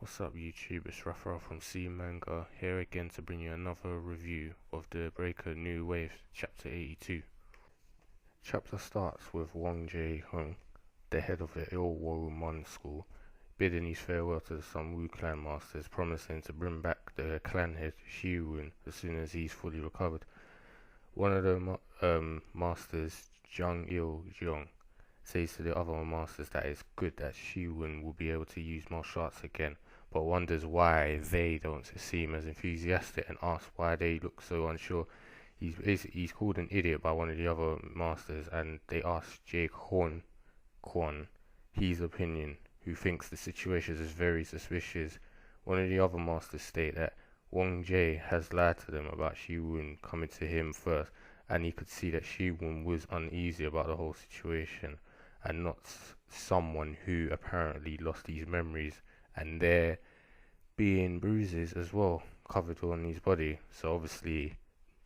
What's up YouTube, it's Raphael from C Manga, here again to bring you another review of the Breaker New Wave, Chapter 82. Chapter starts with Wang Jae-Hung, the head of the Il-Wo-Mon school, bidding his farewell to the Sun-Woo clan masters, promising to bring back the clan head Shi-Woon as soon as he's fully recovered. One of the masters, Jung-Il-jung, says to the other masters that it's good that Shi-Woon will be able to use martial arts again, but wonders why they don't seem as enthusiastic and asks why they look so unsure. He's called an idiot by one of the other masters, and they ask Jae-Kwan his opinion, who thinks the situation is very suspicious. One of the other masters state that Wang Jae has lied to them about Shi-Woon coming to him first, and he could see that Shi-Woon was uneasy about the whole situation and not someone who apparently lost his memories, and there being bruises as well covered on his body, so obviously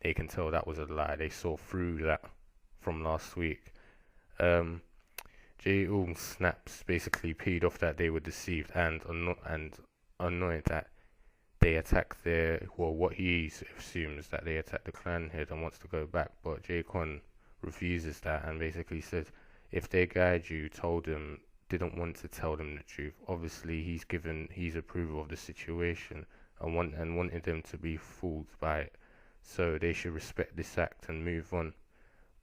they can tell that was a lie. They saw through that from last week. Jae-ung snaps, basically peed off that they were deceived and annoyed that they attacked what he assumes that they attacked the clan head and wants to go back, but Jae-Kwan refuses that and basically says if their Gaiju didn't want to tell them the truth, obviously he's given his approval of the situation and wanted them to be fooled by it, so they should respect this act and move on.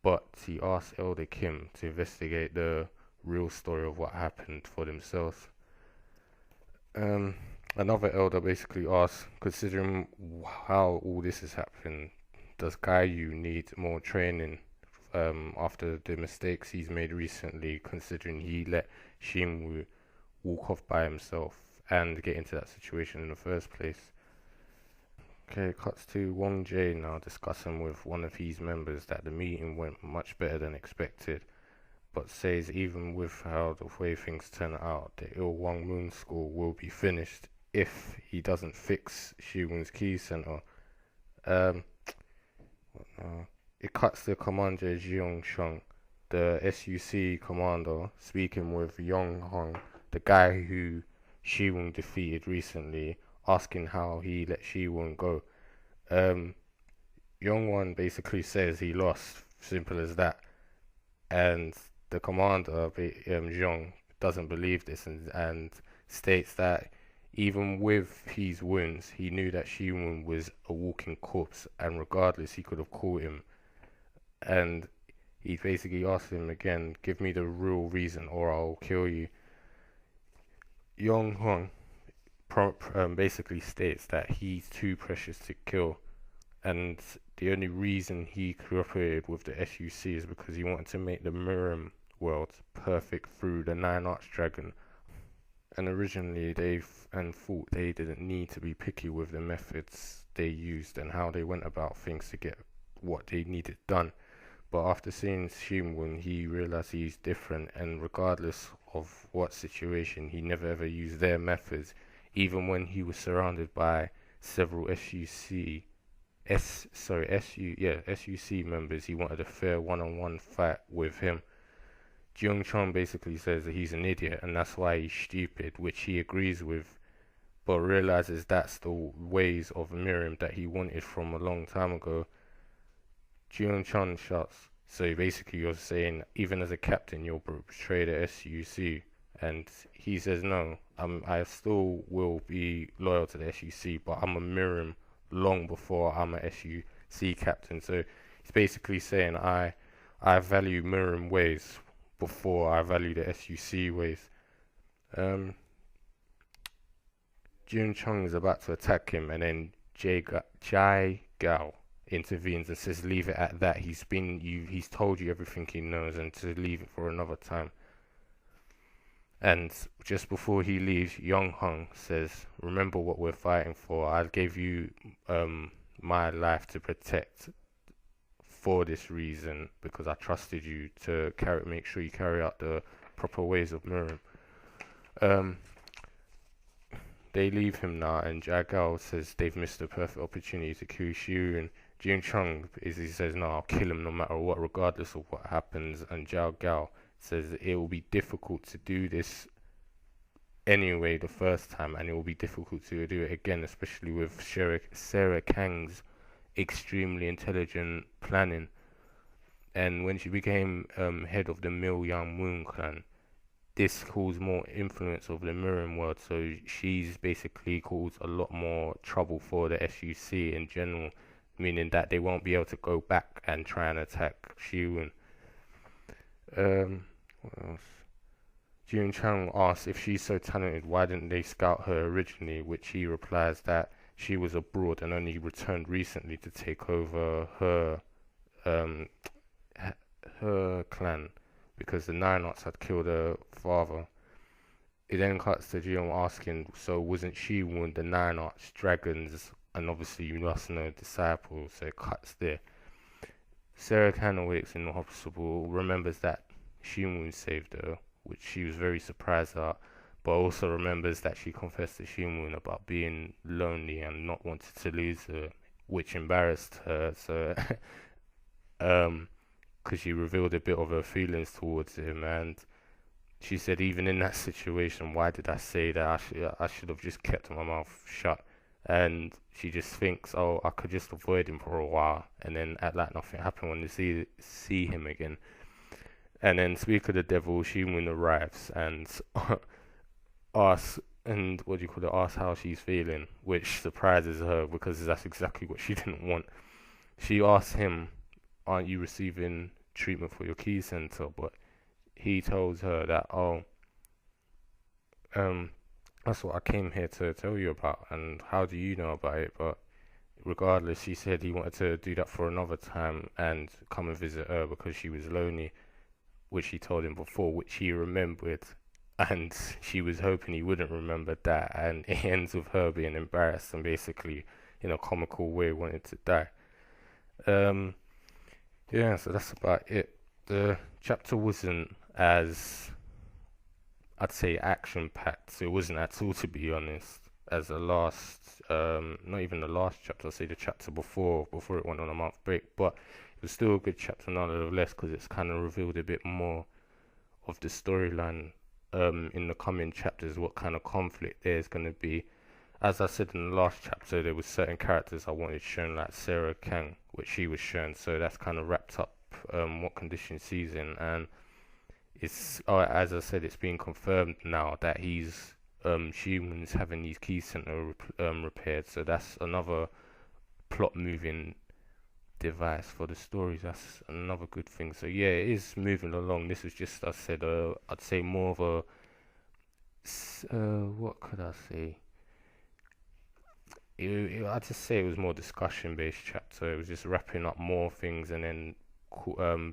But he asked Elder Kim to investigate the real story of what happened for themselves. Another elder basically asks, considering how all this has happened, does Gaiju need more training after the mistakes he's made recently, considering he let Shin-Woo walk off by himself and get into that situation in the first place? Okay, cuts to Wang Jae now discussing with one of his members that the meeting went much better than expected, but says even with how the way things turn out, the Il-Wang-Moon school will be finished if he doesn't fix Shi-Woon's key center. It cuts to Commander Jeong-Shung, the SUC commander, speaking with Yong-Hyun, the guy who Shi-Woon defeated recently, asking how he let Shi-Woon go. Yong-Hyun basically says he lost, simple as that, and the commander, Jeong, doesn't believe this and states that even with his wounds, he knew that Shi-Woon was a walking corpse, and regardless, he could have caught him. And he basically asked him again, give me the real reason or I'll kill you. Yong-Hyun basically states that he's too precious to kill, and the only reason he cooperated with the SUC is because he wanted to make the Mirim world perfect through the Nine Arch Dragon. And originally they thought they didn't need to be picky with the methods they used and how they went about things to get what they needed done. But after seeing Shi-Woon, he realized he's different, and regardless of what situation, he never ever used their methods, even when he was surrounded by several SUC members. He wanted a fair one-on-one fight with him. Jeong-Chun basically says that he's an idiot and that's why he's stupid, which he agrees with, but realizes that's the ways of Miriam that he wanted from a long time ago. Jeong-Chun shouts, so basically you're saying even as a captain you'll betray the SUC, and he says no, I still will be loyal to the SUC, but I'm a Miriam long before I'm a SUC captain. So he's basically saying I value Miriam ways before I value the SUC ways. Jun-Chung is about to attack him, and then Jae-gal intervenes and says leave it at that. He's told you everything he knows and to leave it for another time. And just before he leaves, Yong-Hyun says, remember what we're fighting for. I gave you my life to protect for this reason, because I trusted you to make sure you carry out the proper ways of Miriam. They leave him now, and Jae-gal says they've missed the perfect opportunity to kill Shi-Woon, and Jun-Chung he says no, I'll kill him no matter what, regardless of what happens. And Jae-gal says it will be difficult to do this anyway the first time, and it will be difficult to do it again, especially with Sarah Kang's extremely intelligent planning. And when she became head of the Mil-Yang-Moon clan, this caused more influence of the mirroring world, so she's basically caused a lot more trouble for the SUC in general, meaning that they won't be able to go back and try and attack Shi-Woon. What else? Jun Chang asks if she's so talented, why didn't they scout her originally? Which he replies that she was abroad and only returned recently to take over um, her clan because the Nine Arts had killed her father. It then cuts to Jion asking, so wasn't Shi-Woon the Nine Arts dragons, and obviously you must know disciple, so it cuts there. Sarah Kang awakes in the hospital, remembers that Shi-Woon saved her, which she was very surprised at, but also remembers that she confessed to Shi-Woon about being lonely and not wanting to lose her, which embarrassed her, so because she revealed a bit of her feelings towards him, and she said, even in that situation, why did I say that? I should have just kept my mouth shut. And she just thinks, oh, I could just avoid him for a while, and then act like nothing happened when they see him again. And then, speak of the devil, Shi-Woon arrives and asks, and what do you call it, asks how she's feeling, which surprises her because that's exactly what she didn't want. She asks him, aren't you receiving treatment for your key center? But he tells her that, oh, that's what I came here to tell you about, and how do you know about it? But regardless, she said he wanted to do that for another time and come and visit her because she was lonely, which she told him before, which he remembered, and she was hoping he wouldn't remember that, and it ends with her being embarrassed and basically, in a comical way, wanting to die. Yeah, so that's about it. The chapter wasn't as, I'd say, action-packed, so it wasn't at all, to be honest, as the last, not even the last chapter, I'd say the chapter before it went on a month break, but it was still a good chapter nonetheless, because it's kind of revealed a bit more of the storyline in the coming chapters, what kind of conflict there's going to be. As I said in the last chapter, there was certain characters I wanted shown, like Sarah Kang, which she was shown, so that's kind of wrapped up what condition she's in, and it's, as I said, it's been confirmed now that he's Shi-Woon's having these key center repaired, so that's another plot moving device for the stories. That's another good thing. So yeah, it is moving along. This is just, I said, I'd say more of a what could I say? I'd just say it was more discussion based chapter. It was just wrapping up more things and then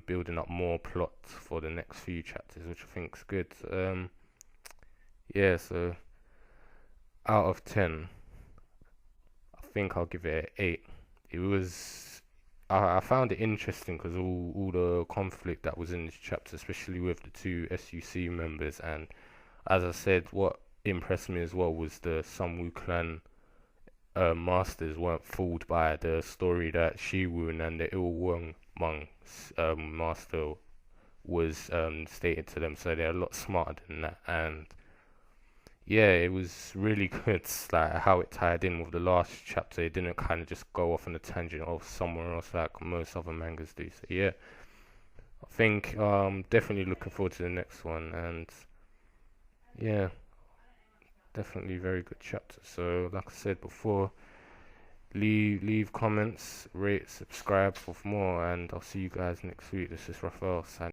building up more plot for the next few chapters, which I think's good. Yeah, so out of 10, I think I'll give it an 8. It was, I found it interesting because all the conflict that was in this chapter, especially with the two SUC members, and as I said, what impressed me as well was the Sun-Woo clan masters weren't fooled by the story that Shi-Woon and the Il-Wong master was stated to them, so they're a lot smarter than that. And yeah, it was really good, like how it tied in with the last chapter. It didn't kind of just go off on a tangent of somewhere else like most other mangas do. So yeah, I think definitely looking forward to the next one, and yeah, definitely very good chapter. So like I said before, leave comments, rate, subscribe for more, and I'll see you guys next week. This is Raphael signing.